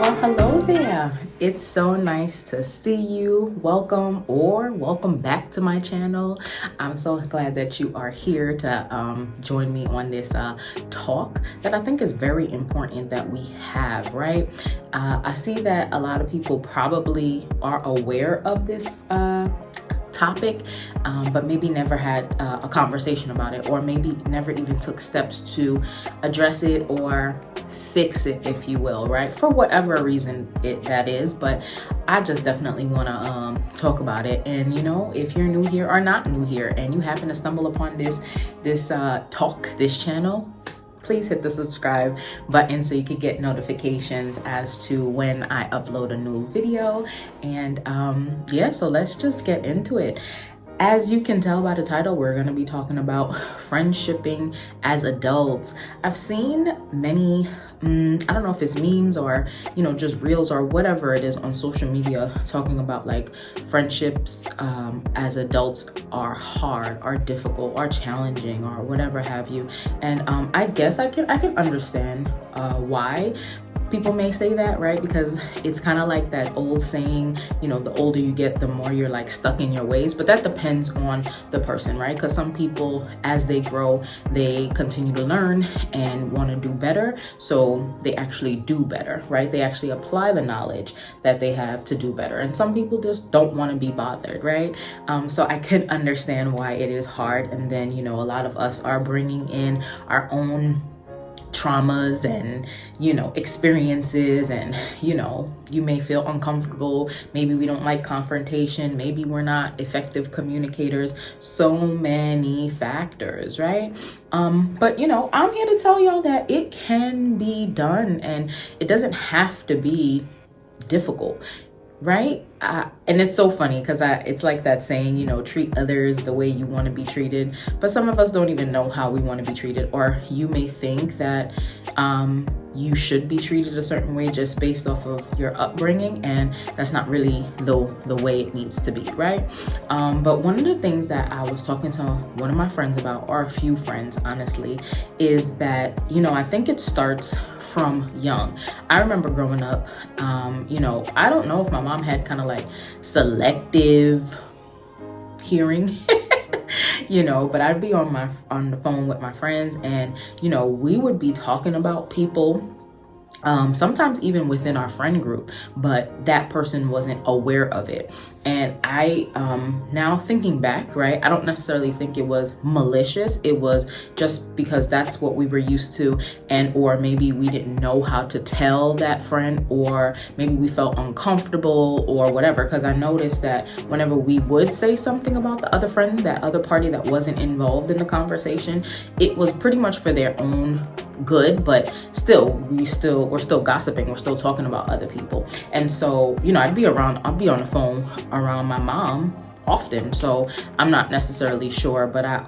Well, hello there. It's so nice to see you. Welcome back to my channel. I'm so glad that you are here to join me on this talk that I think is very important that we have, right? I see that a lot of people probably are aware of this topic, but maybe never had a conversation about it, or maybe never even took steps to address it or fix it, if you will, right? For whatever reason that is, but I just definitely want to talk about it. And you know, if you're new here or not new here, and you happen to stumble upon this channel, please hit the subscribe button so you can get notifications as to when I upload a new video. And yeah, so let's just get into it. As you can tell by the title, we're going to be talking about friendshipping as adults. I've seen many, I don't know if it's memes or, you know, just reels or whatever it is on social media talking about like friendships as adults are hard, are difficult, are challenging, or whatever have you. And I guess I can understand why people may say that, right? Because it's kind of like that old saying, you know, the older you get, the more you're like stuck in your ways. But that depends on the person, right? Because some people, as they grow, they continue to learn and want to do better. So they actually do better, right? They actually apply the knowledge that they have to do better. And some people just don't want to be bothered, right? So I can understand why it is hard. And then, you know, a lot of us are bringing in our own traumas and, you know, experiences, and, you know, you may feel uncomfortable. Maybe we don't like confrontation. Maybe we're not effective communicators. So many factors, right? But, you know, I'm here to tell y'all that it can be done, and it doesn't have to be difficult, right? And it's so funny because it's like that saying, you know, treat others the way you want to be treated. But some of us don't even know how we want to be treated, or you may think that you should be treated a certain way just based off of your upbringing, and that's not really the way it needs to be, right? But one of the things that I was talking to one of my friends about, or a few friends honestly, is that, you know, I think it starts from young. I remember growing up, you know, I don't know if my mom had kind of like selective hearing you know, but I'd be on the phone with my friends, and you know, we would be talking about people, sometimes even within our friend group, but that person wasn't aware of it. And I, now thinking back, right, I don't necessarily think it was malicious. It was just because that's what we were used to, and or maybe we didn't know how to tell that friend, or maybe we felt uncomfortable or whatever. Because I noticed that whenever we would say something about the other friend, that other party that wasn't involved in the conversation, it was pretty much for their own good, but still we're still gossiping, we're still talking about other people. And so, you know, I'll be on the phone around my mom often, so I'm not necessarily sure, but I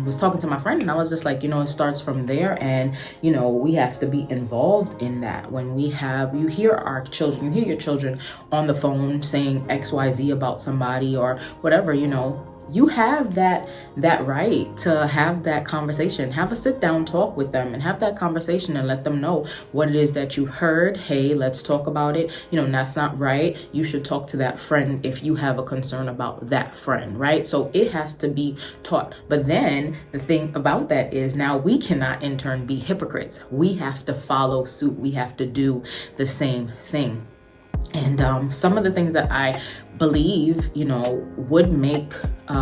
was talking to my friend, and I was just like, you know, it starts from there, and you know, we have to be involved in that. When you hear your children on the phone saying XYZ about somebody or whatever, you know, you have that right to have that conversation, have a sit down talk with them, and have that conversation and let them know what it is that you heard. Hey, let's talk about it. You know, that's not right. You should talk to that friend if you have a concern about that friend, right? So it has to be taught. But then the thing about that is, now we cannot in turn be hypocrites. We have to follow suit. We have to do the same thing. And some of the things that I believe, you know, would make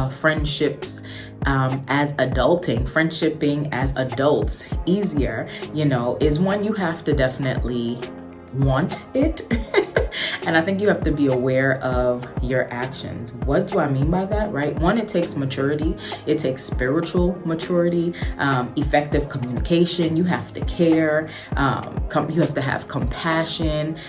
friendships friendshipping as adults easier, you know, is one, you have to definitely want it. And I think you have to be aware of your actions. What do I mean by that, right? One, it takes maturity. It takes spiritual maturity, effective communication. You have to care. You have to have compassion.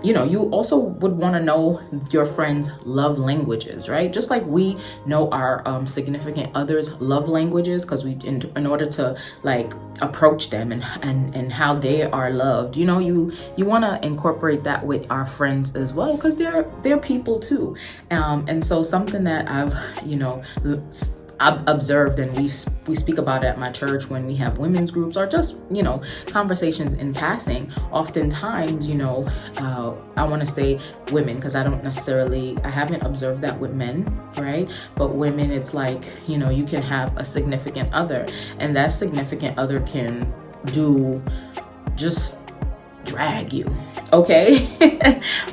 You know, you also would want to know your friends' love languages, right? Just like we know our significant others' love languages, because in order to like approach them and how they are loved, you know, you want to incorporate that with our friends as well, because they're people too. And so something that I've, you know, I've observed, and we speak about it at my church when we have women's groups or just, you know, conversations in passing. Oftentimes, you know, I want to say women, because I haven't observed that with men, right? But women, it's like, you know, you can have a significant other, and that significant other can just drag you, okay?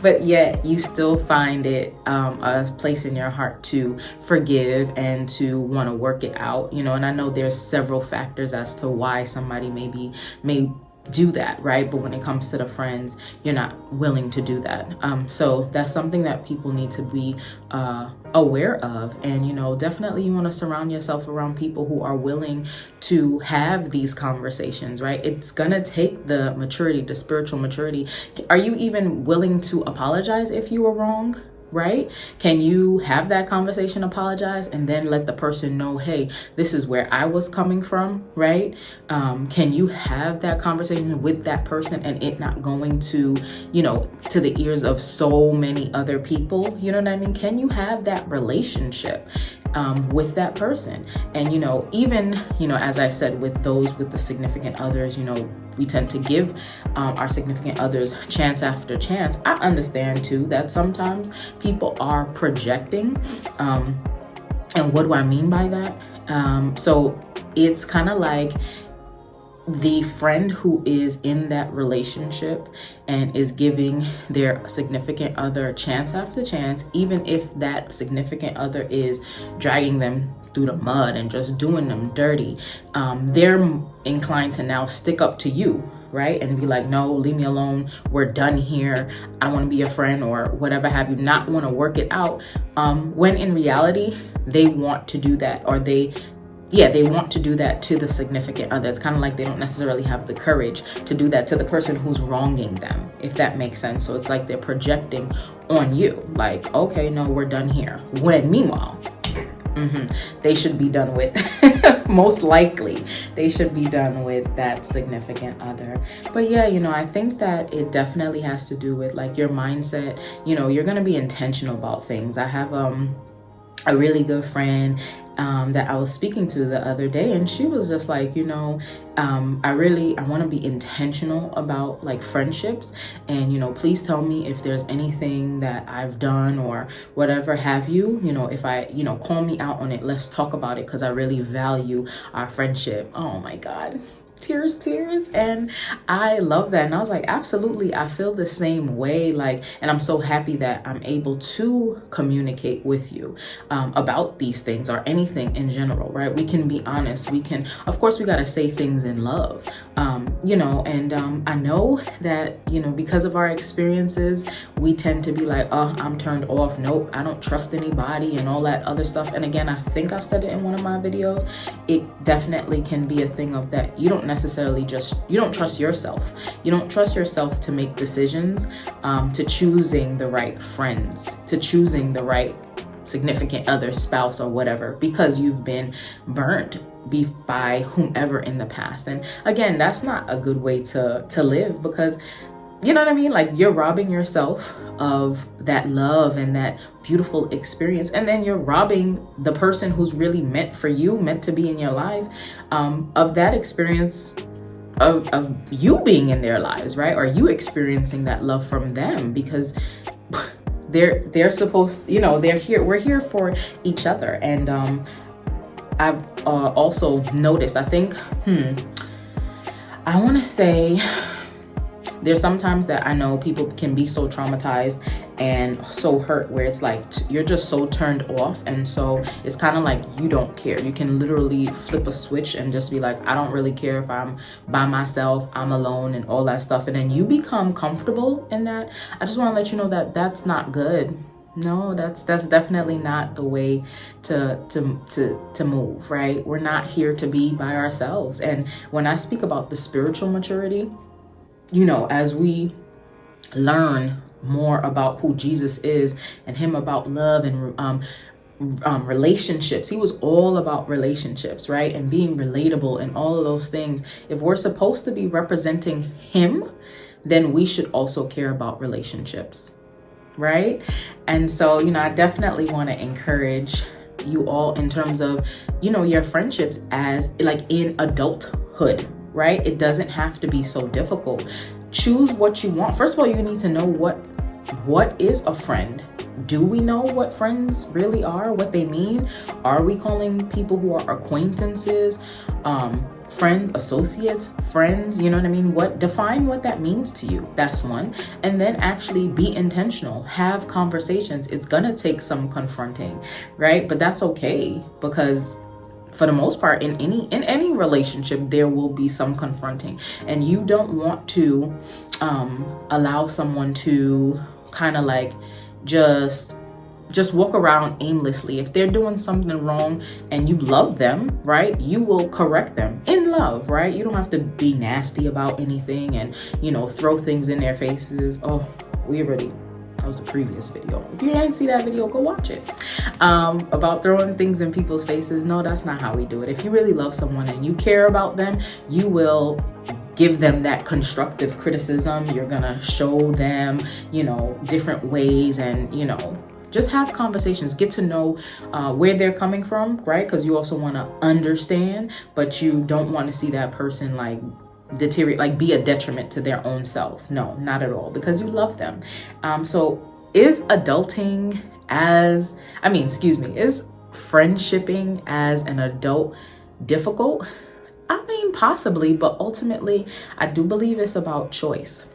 But yet you still find it a place in your heart to forgive and to want to work it out, you know. And I know there's several factors as to why somebody may do that, right? But when it comes to the friends, you're not willing to do that. So that's something that people need to be aware of. And, you know, definitely you want to surround yourself around people who are willing to have these conversations, right? It's gonna take the maturity, the spiritual maturity. Are you even willing to apologize if you were wrong? Right? Can you have that conversation, apologize, and then let the person know, hey, this is where I was coming from, right? Can you have that conversation with that person and it not going to, you know, to the ears of so many other people? You know what I mean? Can you have that relationship with that person? And, you know, even, you know, as I said, with the significant others, you know, we tend to give our significant others chance after chance. I understand too that sometimes people are projecting. And what do I mean by that? So it's kind of like the friend who is in that relationship and is giving their significant other chance after chance, even if that significant other is dragging them through the mud and just doing them dirty, they're inclined to now stick up to you, right? And be like, no, leave me alone. We're done here. I want to be a friend or whatever have you, not want to work it out. When in reality, they want to do that, or they want to do that to the significant other. It's kind of like they don't necessarily have the courage to do that to the person who's wronging them, if that makes sense. So it's like they're projecting on you, like, okay, no, we're done here. When meanwhile, they should be done with, most likely, they should be done with that significant other. But yeah, you know, I think that it definitely has to do with like your mindset. You know, you're going to be intentional about things. I have a really good friend that I was speaking to the other day, and she was just like, you know, I want to be intentional about like friendships, and, you know, please tell me if there's anything that I've done or whatever have you, you know, if I, you know, call me out on it, let's talk about it, because I really value our friendship. Oh my God. Tears. And I love that. And I was like, absolutely, I feel the same way. Like, and I'm so happy that I'm able to communicate with you about these things or anything in general, right? We can be honest. We can, of course, we got to say things in love, you know, and I know that, you know, because of our experiences, we tend to be like, oh, I'm turned off. Nope, I don't trust anybody and all that other stuff. And again, I think I've said it in one of my videos. It definitely can be a thing of that. You don't trust yourself. You don't trust yourself to make decisions, to choosing the right friends, to choosing the right significant other, spouse, or whatever, because you've been burnt by whomever in the past. And again, that's not a good way to live, because you know what I mean? Like, you're robbing yourself of that love and that beautiful experience. And then you're robbing the person who's really meant for you, meant to be in your life, of that experience of you being in their lives, right? Or you experiencing that love from them, because they're supposed to, you know, we're here for each other. And I've also noticed, I think, I want to say, there's sometimes that I know people can be so traumatized and so hurt where it's like you're just so turned off, and so it's kind of like you don't care. You can literally flip a switch and just be like, I don't really care if I'm by myself, I'm alone, and all that stuff, and then you become comfortable in that. I just want to let you know that that's not good. No, that's definitely not the way to move, right? We're not here to be by ourselves. And when I speak about the spiritual maturity, you know, as we learn more about who Jesus is and him about love and relationships, he was all about relationships, right? And being relatable and all of those things. If we're supposed to be representing him, then we should also care about relationships, right? And so, you know, I definitely want to encourage you all in terms of, you know, your friendships as like in adulthood, right? It doesn't have to be so difficult. Choose what you want. First of all, you need to know what is a friend. Do we know what friends really are, what they mean? Are we calling people who are acquaintances, friends, associates, friends? You know what I mean? Define what that means to you. That's one. And then actually be intentional. Have conversations. It's gonna take some confronting, right? But that's okay, because for the most part, in any relationship, there will be some confronting, and you don't want to allow someone to kind of like just walk around aimlessly. If they're doing something wrong and you love them, right, you will correct them in love, right? You don't have to be nasty about anything and, you know, throw things in their faces. Oh, that was the previous video. If you didn't see that video, go watch it. About throwing things in people's faces. No, that's not how we do it. If you really love someone and you care about them, you will give them that constructive criticism. You're gonna show them, you know, different ways, and, you know, just have conversations. Get to know where they're coming from, right? Because you also want to understand, but you don't want to see that person like deteriorate, like be a detriment to their own self. No, not at all, because you love them. So is adulting is friendshipping as an adult difficult? I mean, possibly, but ultimately, I do believe it's about choice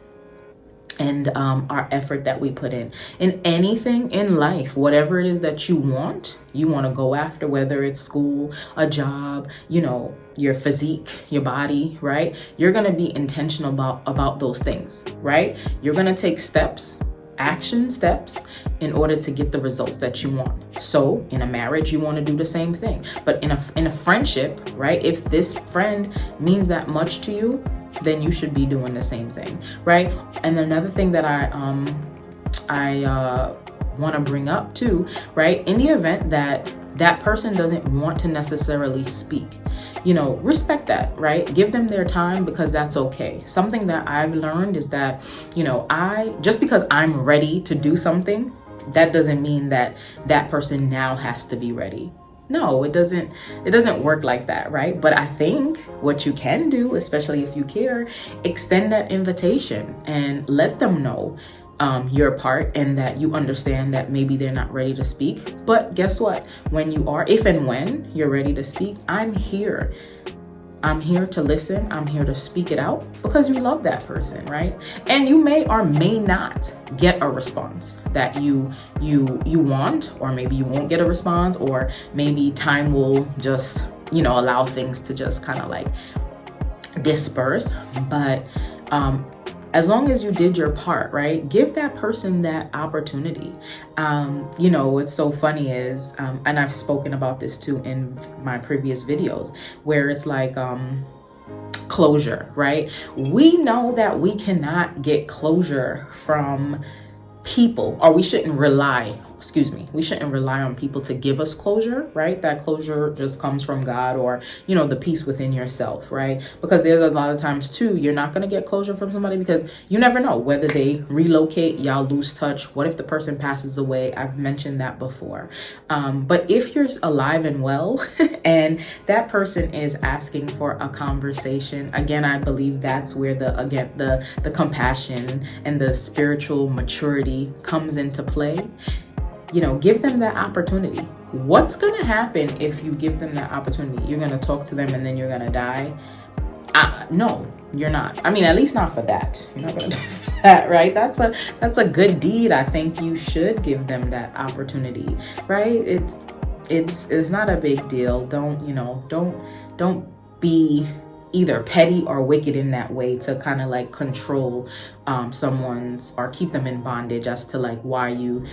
and our effort that we put in anything in life. Whatever it is that you want to go after, whether it's school, a job, you know, your physique, your body, right? You're going to be intentional about those things, right? You're going to take action steps in order to get the results that you want. So in a marriage, you want to do the same thing, but in a friendship, right? If this friend means that much to you, then you should be doing the same thing, right? And another thing that I want to bring up too, right? In the event that person doesn't want to necessarily speak, you know, respect that, right? Give them their time, because that's okay. Something that I've learned is that, you know, just because I'm ready to do something, that doesn't mean that person now has to be ready. No, it doesn't work like that, right? But I think what you can do, especially if you care, extend that invitation and let them know your part, and that you understand that maybe they're not ready to speak. But guess what? When you are, if and when you're ready to speak, I'm here. I'm here to listen. I'm here to speak it out, because you love that person, right? And you may or may not get a response that you want, or maybe you won't get a response, or maybe time will just, you know, allow things to just kind of like disperse. But as long as you did your part, right? Give that person that opportunity. You know, what's so funny is, and I've spoken about this too in my previous videos, where it's like closure, right? We know that we cannot get closure from people, or we shouldn't rely on people to give us closure, right? That closure just comes from God, or, you know, the peace within yourself, right? Because there's a lot of times too, you're not going to get closure from somebody, because you never know whether they relocate, y'all lose touch. What if the person passes away? I've mentioned that before. But if you're alive and well and that person is asking for a conversation, again, I believe that's where the compassion and the spiritual maturity comes into play. You know, give them that opportunity. What's going to happen if you give them that opportunity? You're going to talk to them and then you're going to die? No, you're not. I mean, at least not for that. You're not going to die for that, right? That's a good deed. I think you should give them that opportunity, right? It's not a big deal. Don't be either petty or wicked in that way to kind of like control someone's, or keep them in bondage as to like why you're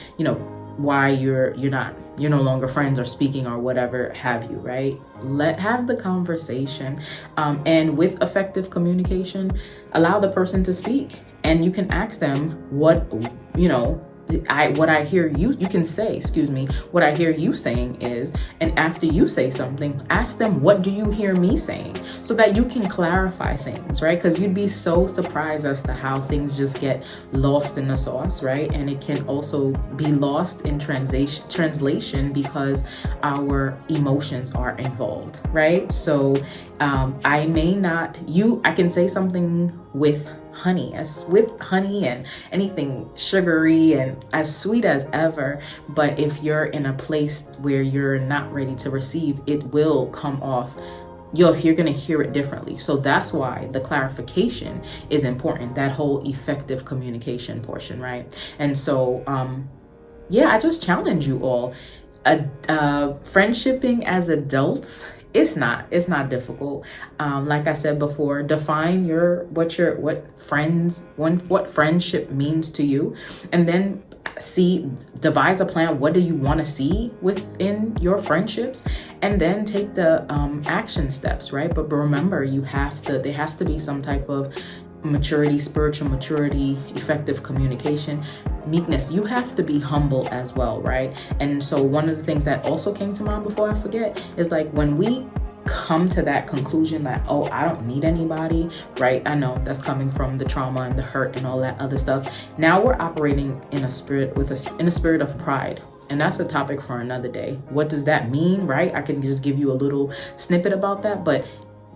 no longer friends or speaking or whatever have you, right? Have the conversation, and with effective communication, allow the person to speak, and you can ask them what what I hear you can say, excuse me, what I hear you saying is, and after you say something, ask them, what do you hear me saying? So that you can clarify things, right? Because you'd be so surprised as to how things just get lost in the sauce, right? And it can also be lost in translation because our emotions are involved, right? So I can say something with honey and anything sugary and as sweet as ever, but if you're in a place where you're not ready to receive, it will come off, you're gonna hear it differently. So that's why the clarification is important, that whole effective communication portion, right? And so I just challenge you all. Friendshipping as adults, it's not difficult. Like I said before, define what friendship means to you, and then devise a plan. What do you want to see within your friendships, and then take the action steps, right? But remember, there has to be some type of maturity, spiritual maturity, effective communication, meekness. You have to be humble as well, right? And so one of the things that also came to mind before I forget is like when we come to that conclusion that, oh, I don't need anybody, right? I know that's coming from the trauma and the hurt and all that other stuff. Now we're operating in a spirit of pride. And that's a topic for another day. What does that mean, right? I can just give you a little snippet about that, but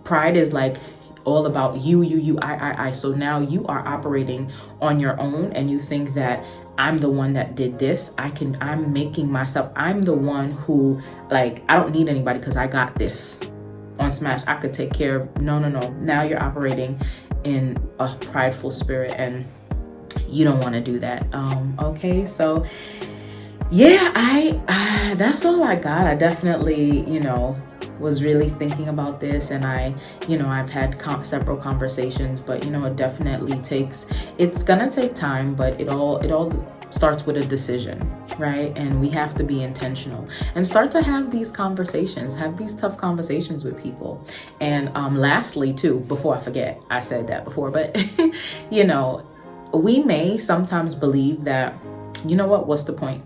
pride is like all about you, I. So now you are operating on your own and you think that I'm the one that did this. I'm making myself, I'm the one who, like, I don't need anybody because I got this on Smash. I could take care of, no. Now you're operating in a prideful spirit and you don't want to do that. Okay, so yeah, that's all I got. I definitely, was really thinking about this, and I've had several conversations, but it definitely it's gonna take time, but it all starts with a decision, right? And we have to be intentional and start to have these tough conversations with people. And lastly too, before I forget, I said that before, but we may sometimes believe that, what's the point?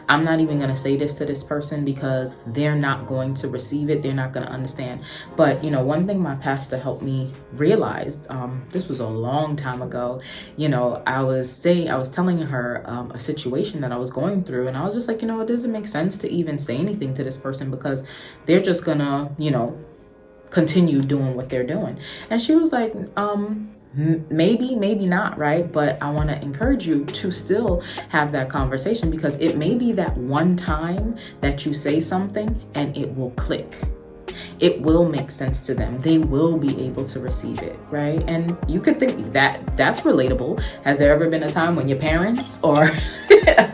I'm not even going to say this to this person because they're not going to receive it. They're not going to understand. But, one thing my pastor helped me realize, this was a long time ago, I was telling her a situation that I was going through, and I was just like, it doesn't make sense to even say anything to this person because they're just going to, continue doing what they're doing. And she was like, maybe not, right? But I want to encourage you to still have that conversation because it may be that one time that you say something and it will click. It will make sense to them. They will be able to receive it, right? And you could think that that's relatable. Has there ever been a time when your parents or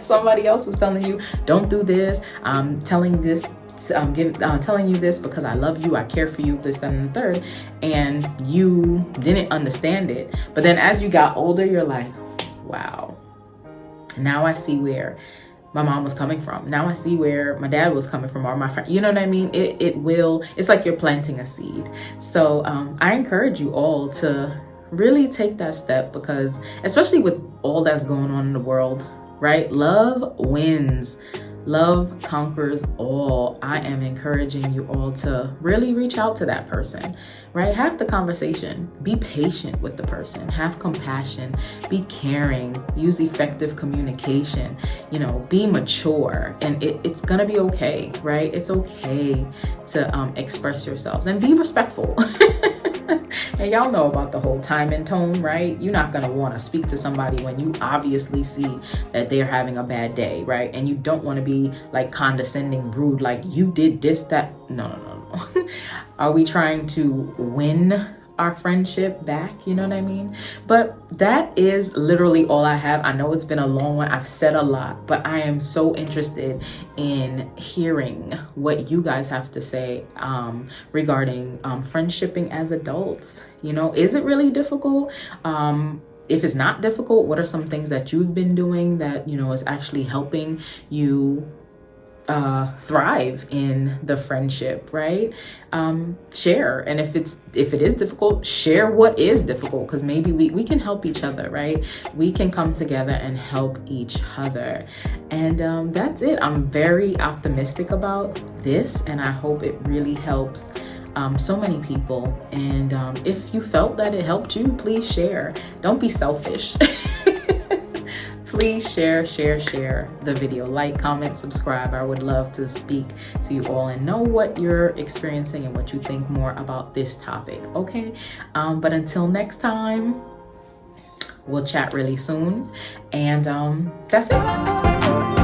somebody else was telling you, don't do this, I'm telling you this because I love you, I care for you, this, that, and the third, and you didn't understand it. But then as you got older, you're like, wow, now I see where my mom was coming from. Now I see where my dad was coming from, or my friend, you know what I mean? It's like you're planting a seed. So I encourage you all to really take that step because especially with all that's going on in the world, right? Love wins. Love conquers all. I am encouraging you all to really reach out to that person, right? Have the conversation. Be patient with the person. Have compassion. Be caring. Use effective communication. Be mature. And it's gonna be okay, right? It's okay to express yourselves and be respectful. And y'all know about the whole time and tone, right? You're not going to want to speak to somebody when you obviously see that they're having a bad day, right? And you don't want to be like condescending, rude, like you did this, that. No. Are we trying to win our friendship back? You know what I mean? But that is literally all I have. I know it's been a long one. I've said a lot, but I am so interested in hearing what you guys have to say regarding friendshipping as adults. Is it really difficult? If it's not difficult, what are some things that you've been doing that, is actually helping you thrive in the friendship, right? Share, and if it is difficult, share what is difficult, because maybe we can help each other, right? We can come together and help each other. And that's it. I'm very optimistic about this, and I hope it really helps so many people. And if you felt that it helped you, please share. Don't be selfish. Please share the video. Like, comment, subscribe. I would love to speak to you all and know what you're experiencing and what you think more about this topic, okay? But until next time, we'll chat really soon. And that's it.